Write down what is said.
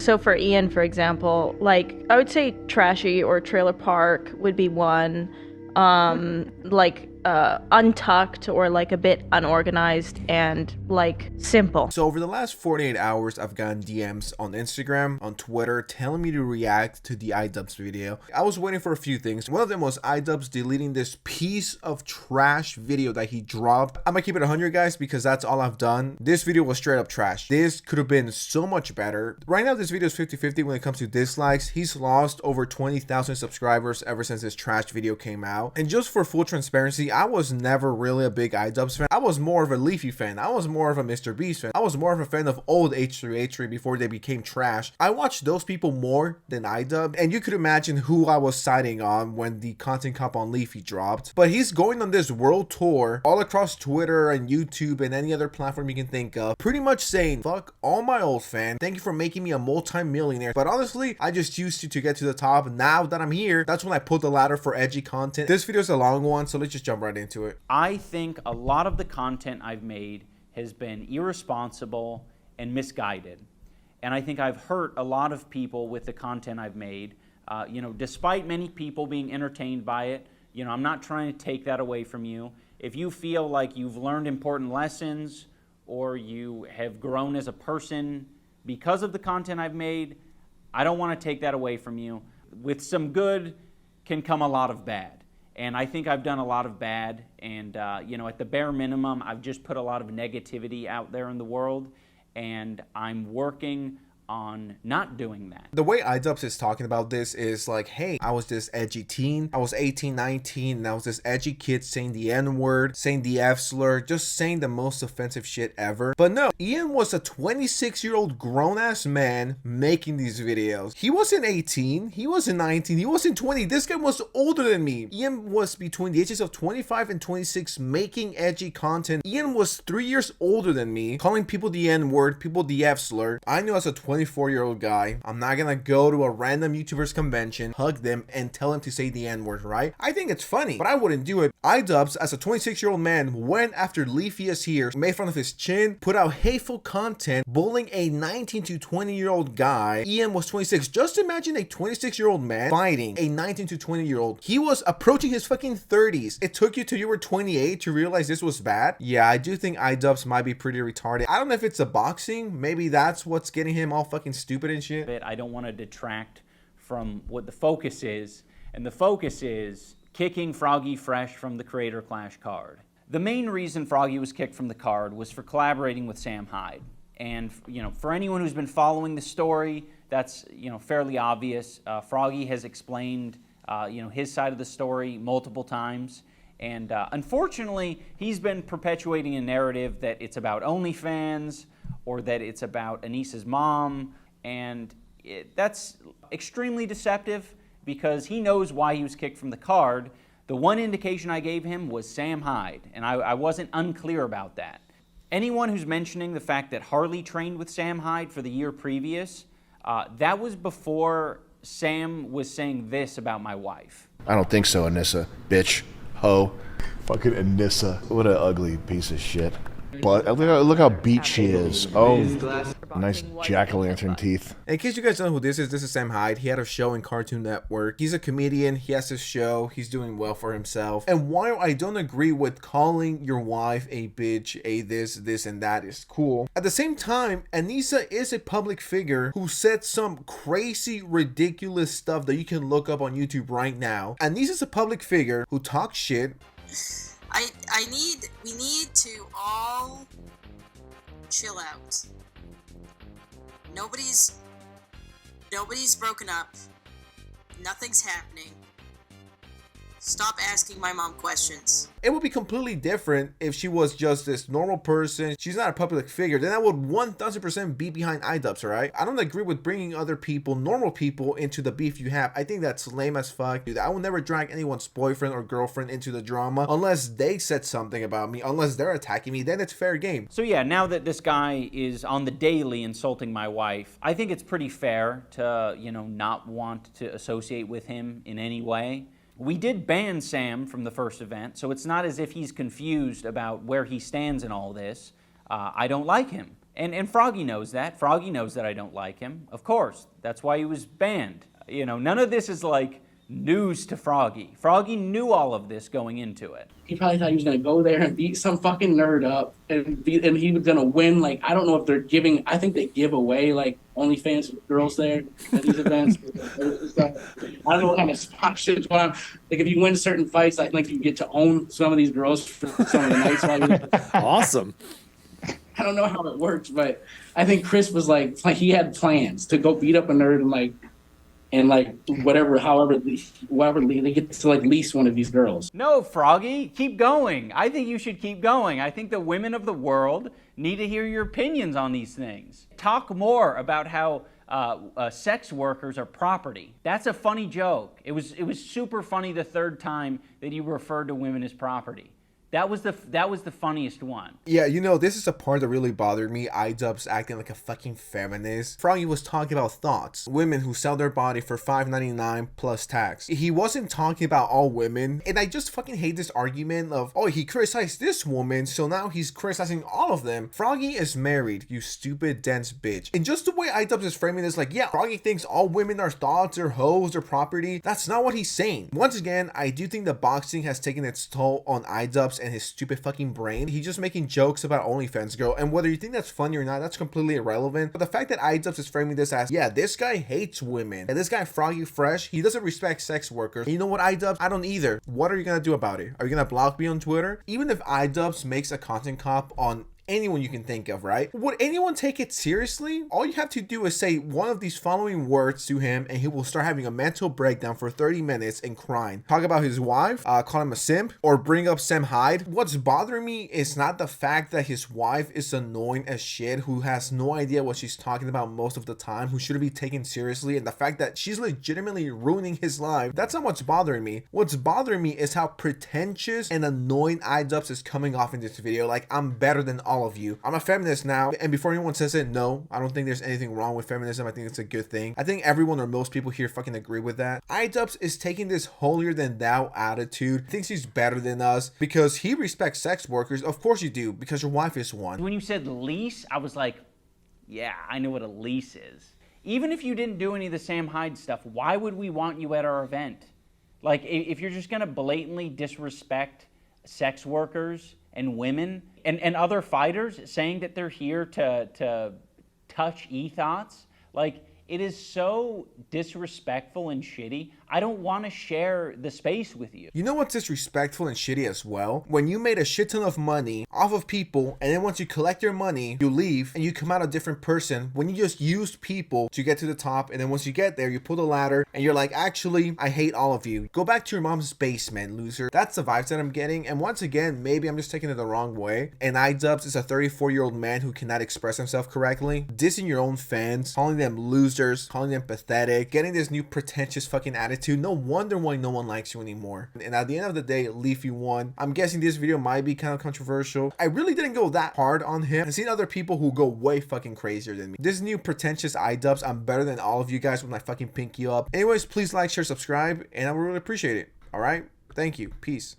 So for Ian, for example, like I would say trashy or trailer park would be one. Untucked or like a bit unorganized and like simple. So over the last 48 hours, I've gotten DMs on Instagram, on Twitter, telling me to react to the Idubbbz video. I was waiting for a few things. One of them was Idubbbz deleting this piece of trash video that he dropped. I'm gonna keep it 100, guys, because that's all I've done. This video was straight up trash. This could have been so much better. Right now, this video is 50-50 when it comes to dislikes. He's lost over 20,000 subscribers ever since this trash video came out. And just for full transparency, I was never really a big Idubbbz fan. I was more of a Leafy fan. I was more of a Mr. Beast fan. I was more of a fan of old H3H3 before they became trash. I watched those people more than Idubbbz, and you could imagine who I was siding on when the content cop on Leafy dropped. But he's going on this world tour all across Twitter and YouTube and any other platform you can think of, pretty much saying, fuck all my old fans. Thank you for making me a multi-millionaire. But honestly, I just used you to get to the top. Now that I'm here, that's when I pulled the ladder for edgy content. This video is a long one, so let's just jump right into it. I think a lot of the content I've made has been irresponsible and misguided. And I think I've hurt a lot of people with the content I've made. Despite many people being entertained by it, I'm not trying to take that away from you. If you feel like you've learned important lessons or you have grown as a person because of the content I've made, I don't want to take that away from you. With some good can come a lot of bad. And I think I've done a lot of bad, and at the bare minimum, I've just put a lot of negativity out there in the world, and I'm working on not doing that. The way Idubbbz is talking about this is like, hey, I was this edgy teen. I was 18, 19, and I was this edgy kid saying the N-word, saying the F slur, just saying the most offensive shit ever. But no, Ian was a 26-year-old grown-ass man making these videos. He wasn't 18, he wasn't 19, he wasn't 20. This guy was older than me. Ian was between the ages of 25 and 26 making edgy content. Ian was 3 years older than me, calling people the N-word, people the F slur. I knew as a 24-year-old guy, I'm not gonna go to a random YouTuber's convention, hug them, and tell them to say the N-word, right? I think it's funny, but I wouldn't do it. Idubbbz, as a 26-year-old man, went after Leafy's here, made fun of his chin, put out hateful content, bullying a 19 to 20-year-old guy. Ian was 26. Just imagine a 26-year-old man fighting a 19 to 20-year-old. He was approaching his fucking 30s. It took you till you were 28 to realize this was bad? Yeah, I do think Idubbbz might be pretty retarded. I don't know if it's the boxing. Maybe that's what's getting him all fucking stupid and shit. I don't want to detract from what the focus is, and the focus is kicking Froggy fresh from the Creator Clash card. The main reason Froggy was kicked from the card was for collaborating with Sam Hyde. And for anyone who's been following the story, that's fairly obvious. Froggy has explained his side of the story multiple times. And unfortunately, he's been perpetuating a narrative that it's about OnlyFans or that it's about Anissa's mom. And that's extremely deceptive because he knows why he was kicked from the card. The one indication I gave him was Sam Hyde, and I wasn't unclear about that. Anyone who's mentioning the fact that Harley trained with Sam Hyde for the year previous, that was before Sam was saying this about my wife. I don't think so, Anissa. Bitch. Ho. Fucking Anissa. What an ugly piece of shit. But look how beat she is. Oh, nice jack-o'-lantern teeth. In case you guys don't know who this is Sam Hyde. He had a show in Cartoon Network. He's a comedian. He has his show. He's doing well for himself. And while I don't agree with calling your wife a bitch, a this, and that is cool, at the same time, Anissa is a public figure who said some crazy, ridiculous stuff that you can look up on YouTube right now. Anissa's a public figure who talks shit. We need to all chill out. Nobody's broken up. Nothing's happening. Stop asking my mom questions. It would be completely different if she was just this normal person. She's not a public figure. Then I would 1000% be behind Idubbbz, right? I don't agree with bringing other people, normal people, into the beef you have. I think that's lame as fuck. Dude, I will never drag anyone's boyfriend or girlfriend into the drama unless they said something about me, unless they're attacking me. Then it's fair game. So yeah, now that this guy is on the daily insulting my wife, I think it's pretty fair to, not want to associate with him in any way. We did ban Sam from the first event, so it's not as if he's confused about where he stands in all this. I don't like him, And Froggy knows that. Froggy knows that I don't like him. Of course. That's why he was banned. You know, none of this is like news to Froggy. Froggy knew all of this going into it. He probably thought he was gonna go there and beat some fucking nerd up, and he was gonna win. Like, I don't know if they're giving. I think they give away like OnlyFans girls there at these events. I don't know what kind of sponsorships. Like, if you win certain fights, I think you get to own some of these girls for some of the nights. Awesome. I don't know how it works, but I think Chris was like he had plans to go beat up a nerd and however they get to like lease one of these girls. No, Froggy, keep going. I think you should keep going. I think the women of the world need to hear your opinions on these things. Talk more about how sex workers are property. That's a funny joke. It was super funny the third time that you referred to women as property. That was the funniest one. Yeah, you know, this is a part that really bothered me. Idubbbz acting like a fucking feminist. Froggy was talking about thoughts. Women who sell their body for $5.99 plus tax. He wasn't talking about all women. And I just fucking hate this argument of, oh, he criticized this woman, so now he's criticizing all of them. Froggy is married, you stupid, dense bitch. And just the way Idubbbz is framing this, like, yeah, Froggy thinks all women are thoughts or hoes or property. That's not what he's saying. Once again, I do think the boxing has taken its toll on Idubbbz and his stupid fucking brain. He's just making jokes about OnlyFans girl, and whether you think that's funny or not, that's completely irrelevant. But the fact that Idubbbz is framing this as, yeah, this guy hates women, and this guy Froggy Fresh, he doesn't respect sex workers. And you know what, Idubbbz? I don't either. What are you gonna do about it? Are you gonna block me on Twitter? Even if Idubbbz makes a content cop on anyone you can think of, right? Would anyone take it seriously? All you have to do is say one of these following words to him and he will start having a mental breakdown for 30 minutes and crying. Talk about his wife, call him a simp, or bring up Sam Hyde. What's bothering me is not the fact that his wife is annoying as shit, who has no idea what she's talking about most of the time, who shouldn't be taken seriously, and the fact that she's legitimately ruining his life. That's not what's bothering me. What's bothering me is how pretentious and annoying Idubbbz is coming off in this video. Like, I'm better than all of you. I'm a feminist now, and before anyone says it, no, I don't think there's anything wrong with feminism. I think it's a good thing. I think everyone or most people here fucking agree with that. Idubbbz is taking this holier than thou attitude, thinks he's better than us because he respects sex workers. Of course you do, because your wife is one. When you said lease, I was like, yeah, I know what a lease is. Even if you didn't do any of the Sam Hyde stuff, why would we want you at our event? Like, if you're just gonna blatantly disrespect sex workers and women and other fighters, saying that they're here to touch e-thoughts, like, it is so disrespectful and shitty. I don't want to share the space with you. You know what's disrespectful and shitty as well? When you made a shit ton of money off of people, and then once you collect your money, you leave and you come out a different person. When you just used people to get to the top, and then once you get there, you pull the ladder and you're like, actually, I hate all of you. Go back to your mom's basement, loser. That's the vibes that I'm getting. And once again, maybe I'm just taking it the wrong way. And Idubbbz is a 34-year-old man who cannot express himself correctly. Dissing your own fans, calling them losers, calling them pathetic, getting this new pretentious fucking attitude. No wonder why no one likes you anymore. And at the end of the day, Leafy won. I'm guessing this video might be kind of controversial. I really didn't go that hard on him. I've seen other people who go way fucking crazier than me. This new pretentious Idubbbz, I'm better than all of you guys with my fucking pinky up. Anyways, please like, share, subscribe, and I would really appreciate it. All right? Thank you. Peace.